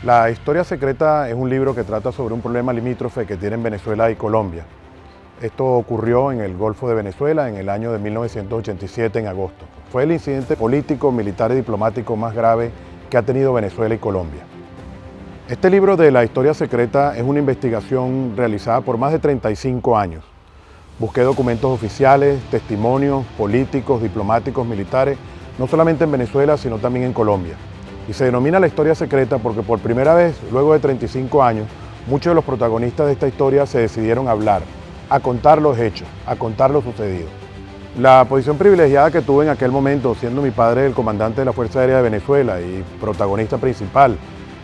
La historia secreta es un libro que trata sobre un problema limítrofe que tienen Venezuela y Colombia. Esto ocurrió en el Golfo de Venezuela en el año de 1987, en agosto. Fue el incidente político, militar y diplomático más grave que ha tenido Venezuela y Colombia. Este libro de la historia secreta es una investigación realizada por más de 35 años. Busqué documentos oficiales, testimonios políticos, diplomáticos, militares, no solamente en Venezuela, sino también en Colombia. Y se denomina la historia secreta porque por primera vez, luego de 35 años, muchos de los protagonistas de esta historia se decidieron a hablar, a contar los hechos, a contar lo sucedido. La posición privilegiada que tuve en aquel momento, siendo mi padre el comandante de la Fuerza Aérea de Venezuela y protagonista principal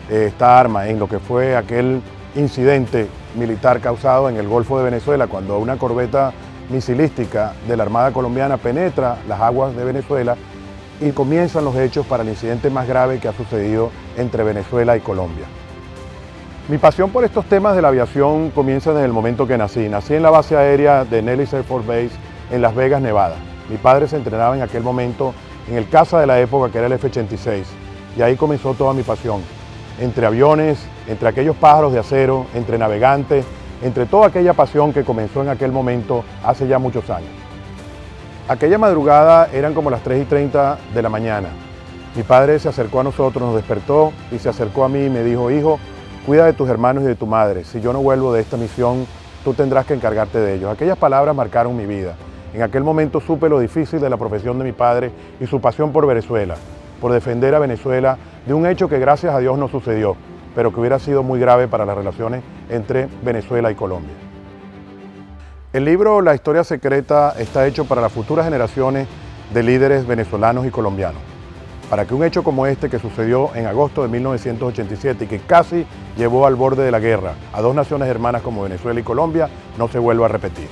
de esta arma en lo que fue aquel incidente militar causado en el Golfo de Venezuela, cuando una corbeta misilística de la Armada colombiana penetra las aguas de Venezuela y comienzan los hechos para el incidente más grave que ha sucedido entre Venezuela y Colombia. Mi pasión por estos temas de la aviación comienza desde el momento que nací. Nací en la base aérea de Nellis Air Force Base en Las Vegas, Nevada. Mi padre se entrenaba en aquel momento en el caza de la época, que era el F-86, y ahí comenzó toda mi pasión. Entre aviones, entre aquellos pájaros de acero, entre navegantes, entre toda aquella pasión que comenzó en aquel momento hace ya muchos años. Aquella madrugada eran como las 3:30 de la mañana. Mi padre se acercó a nosotros, nos despertó y se acercó a mí y me dijo: hijo, cuida de tus hermanos y de tu madre. Si yo no vuelvo de esta misión, tú tendrás que encargarte de ellos. Aquellas palabras marcaron mi vida. En aquel momento supe lo difícil de la profesión de mi padre y su pasión por Venezuela, por defender a Venezuela de un hecho que gracias a Dios no sucedió, pero que hubiera sido muy grave para las relaciones entre Venezuela y Colombia. El libro La historia secreta está hecho para las futuras generaciones de líderes venezolanos y colombianos, para que un hecho como este que sucedió en agosto de 1987 y que casi llevó al borde de la guerra a dos naciones hermanas como Venezuela y Colombia no se vuelva a repetir.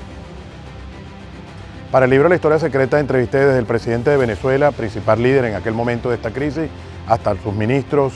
Para el libro La historia secreta entrevisté desde el presidente de Venezuela, principal líder en aquel momento de esta crisis, hasta sus ministros.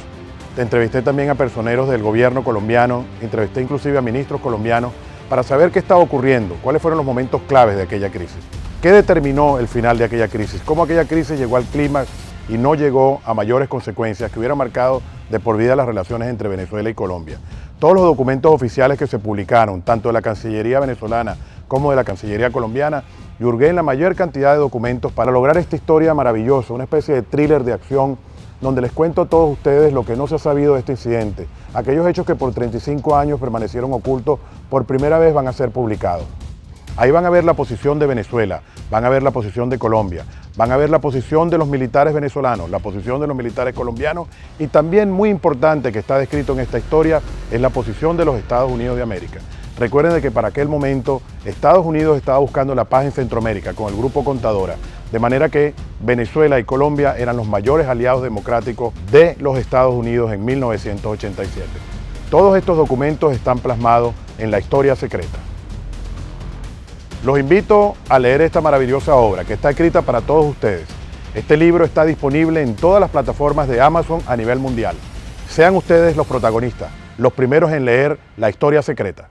Entrevisté también a personeros del gobierno colombiano, entrevisté inclusive a ministros colombianos para saber qué estaba ocurriendo, cuáles fueron los momentos claves de aquella crisis, qué determinó el final de aquella crisis, cómo aquella crisis llegó al clímax y no llegó a mayores consecuencias que hubieran marcado de por vida las relaciones entre Venezuela y Colombia. Todos los documentos oficiales que se publicaron, tanto de la Cancillería venezolana como de la Cancillería colombiana, y hurgué en la mayor cantidad de documentos para lograr esta historia maravillosa, una especie de thriller de acción donde les cuento a todos ustedes lo que no se ha sabido de este incidente. Aquellos hechos que por 35 años permanecieron ocultos, por primera vez van a ser publicados. Ahí van a ver la posición de Venezuela, van a ver la posición de Colombia, van a ver la posición de los militares venezolanos, la posición de los militares colombianos y también, muy importante que está descrito en esta historia, es la posición de los Estados Unidos de América. Recuerden de que para aquel momento Estados Unidos estaba buscando la paz en Centroamérica con el Grupo Contadora, de manera que Venezuela y Colombia eran los mayores aliados democráticos de los Estados Unidos en 1987. Todos estos documentos están plasmados en la historia secreta. Los invito a leer esta maravillosa obra que está escrita para todos ustedes. Este libro está disponible en todas las plataformas de Amazon a nivel mundial. Sean ustedes los protagonistas, los primeros en leer La historia secreta.